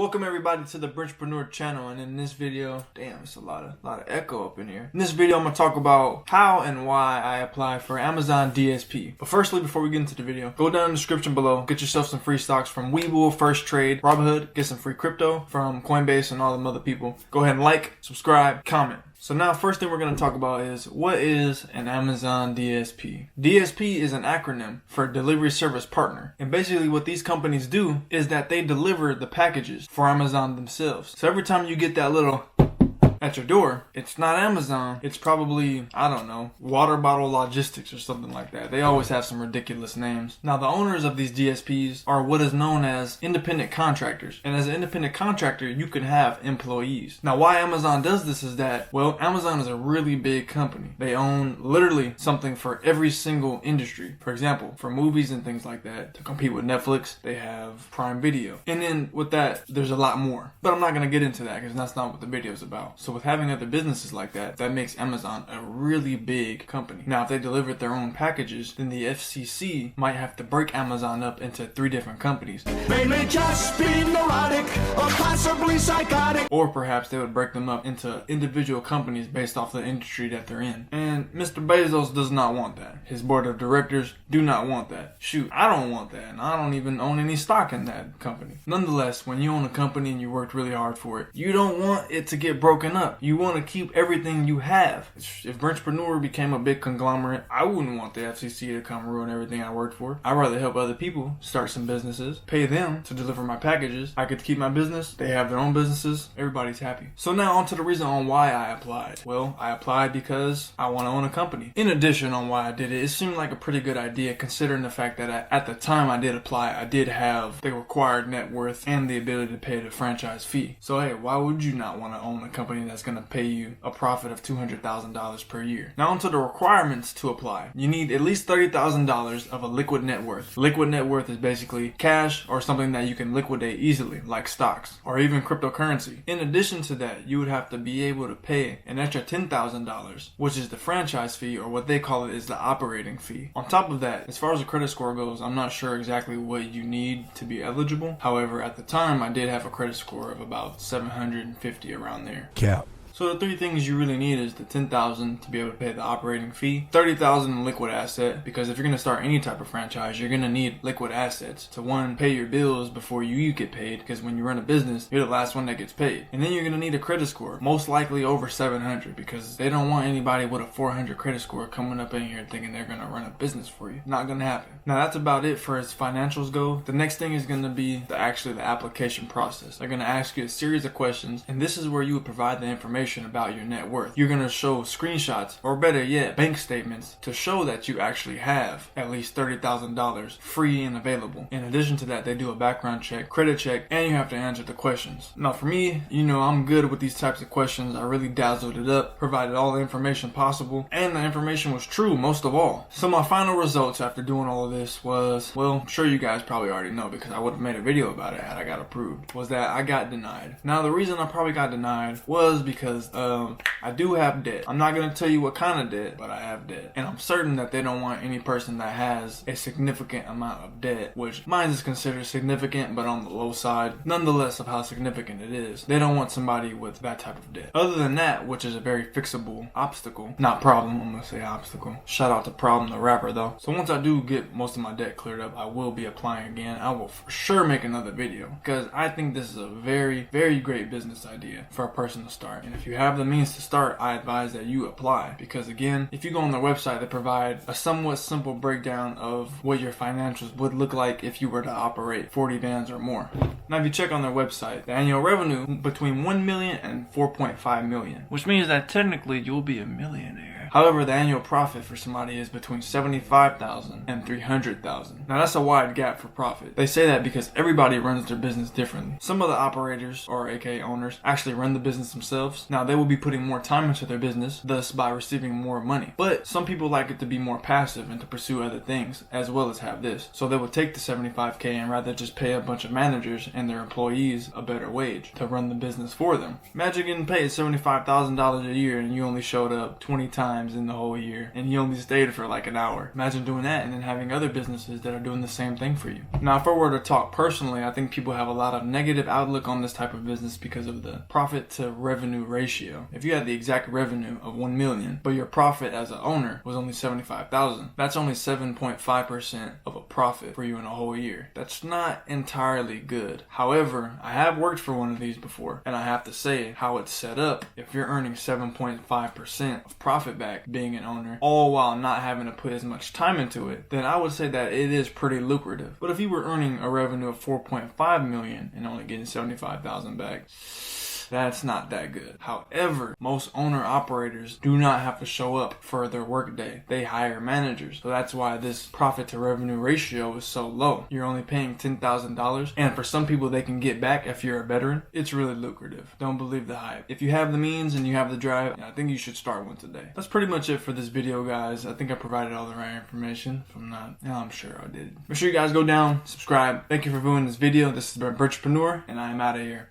Welcome everybody to the Bridgepreneur channel, and in this video, damn, it's a lot of echo up in here. In this video, I'm gonna talk about how and why I apply for Amazon DSP. But firstly, before we get into the video, go down in the description below, get yourself some free stocks from Webull, First Trade, Robinhood, get some free crypto from Coinbase and all them other people. Go ahead and like, subscribe, comment. So now, first thing we're going to talk about is, what is an Amazon DSP? DSP is an acronym for Delivery Service Partner. And basically what these companies do is that they deliver the packages for Amazon themselves. So every time you get that little at your door, it's not Amazon, it's probably, I don't know, Water Bottle Logistics or something like that. They always have some ridiculous names. Now, the owners of these DSPs are what is known as independent contractors. And as an independent contractor, you can have employees. Now, why Amazon does this is that, well, Amazon is a really big company. They own literally something for every single industry. For example, for movies and things like that, to compete with Netflix, they have Prime Video. And then with that, there's a lot more. But I'm not going to get into that because that's not what the video is about. So with having other businesses like that, that makes Amazon a really big company. Now, if they delivered their own packages, then the FCC might have to break Amazon up into 3 different companies. They may just be neurotic or possibly psychotic. Or perhaps they would break them up into individual companies based off the industry that they're in. And Mr. Bezos does not want that. His board of directors do not want that. Shoot, I don't want that, and I don't even own any stock in that company. Nonetheless, when you own a company and you worked really hard for it, you don't want it to get broken up. You want to keep everything you have. If Bridgepreneur became a big conglomerate, I wouldn't want the FCC to come ruin everything I worked for. I'd rather help other people start some businesses, pay them to deliver my packages. I get to keep my business. They have their own businesses. Everybody's happy. So now on to the reason on why I applied. Well, I applied because I want to own a company. In addition on why I did it, it seemed like a pretty good idea considering the fact that at the time I did apply, I did have the required net worth and the ability to pay the franchise fee. So hey, why would you not want to own a company that's going to pay you a profit of $200,000 per year? Now onto the requirements to apply. You need at least $30,000 of a liquid net worth. Liquid net worth is basically cash or something that you can liquidate easily, like stocks or even cryptocurrency. In addition to that, you would have to be able to pay an extra $10,000, which is the franchise fee, or what they call it is the operating fee. On top of that, as far as the credit score goes, I'm not sure exactly what you need to be eligible. However, at the time, I did have a credit score of about 750 around there. Cap. So the 3 things you really need is the $10,000 to be able to pay the operating fee, $30,000 in liquid asset, because if you're going to start any type of franchise, you're going to need liquid assets to, one, pay your bills before you get paid, because when you run a business, you're the last one that gets paid. And then you're going to need a credit score, most likely over 700, because they don't want anybody with a 400 credit score coming up in here thinking they're going to run a business for you. Not going to happen. Now that's about it for as financials go. The next thing is going to be the application process. They're going to ask you a series of questions, and this is where you would provide the information about your net worth. You're going to show screenshots, or better yet, bank statements, to show that you actually have at least $30,000 free and available. In addition to that, they do a background check, credit check, and you have to answer the questions. Now for me, I'm good with these types of questions. I really dazzled it up, provided all the information possible, and the information was true most of all. So my final results after doing all of this was, well, I'm sure you guys probably already know because I would have made a video about it had I got approved, was that I got denied. Now the reason I probably got denied was because I do have debt. I'm not going to tell you what kind of debt, but I have debt. And I'm certain that they don't want any person that has a significant amount of debt, which mine is considered significant, but on the low side, nonetheless of how significant it is. They don't want somebody with that type of debt. Other than that, which is a very fixable obstacle, not problem, I'm going to say obstacle. Shout out to Problem the rapper though. So once I do get most of my debt cleared up, I will be applying again. I will for sure make another video because I think this is a very, very great business idea for a person to start. And if you have the means to start, I advise that you apply, because again, if you go on their website, they provide a somewhat simple breakdown of what your financials would look like if you were to operate 40 vans or more. Now if you check on their website, the annual revenue between 1 million and 4.5 million, which means that technically you'll be a millionaire. However, the annual profit for somebody is between $75,000 and $300,000. Now that's a wide gap for profit. They say that because everybody runs their business differently. Some of the operators, or aka owners, actually run the business themselves. Now they will be putting more time into their business, thus by receiving more money. But some people like it to be more passive and to pursue other things, as well as have this. So they would take the $75K and rather just pay a bunch of managers and their employees a better wage to run the business for them. Imagine getting paid $75,000 a year and you only showed up 20 times times in the whole year, and he only stayed for like an hour. Imagine doing that and then having other businesses that are doing the same thing for you. Now, if I were to talk personally, I think people have a lot of negative outlook on this type of business because of the profit to revenue ratio. If you had the exact revenue of 1 million, but your profit as an owner was only 75,000, that's only 7.5% of a profit for you in a whole year. That's not entirely good. However, I have worked for one of these before, and I have to say how it's set up. If you're earning 7.5% of profit back being an owner, all while not having to put as much time into it, then I would say that it is pretty lucrative. But if you were earning a revenue of 4.5 million and only getting 75,000 back, that's not that good. However, most owner-operators do not have to show up for their workday. They hire managers. So that's why this profit to revenue ratio is so low. You're only paying $10,000. And for some people they can get back if you're a veteran. It's really lucrative. Don't believe the hype. If you have the means and you have the drive, I think you should start one today. That's pretty much it for this video, guys. I think I provided all the right information. If I'm not, I'm sure I did. Make sure you guys go down, subscribe. Thank you for viewing this video. This has been Entrepreneur, and I am out of here.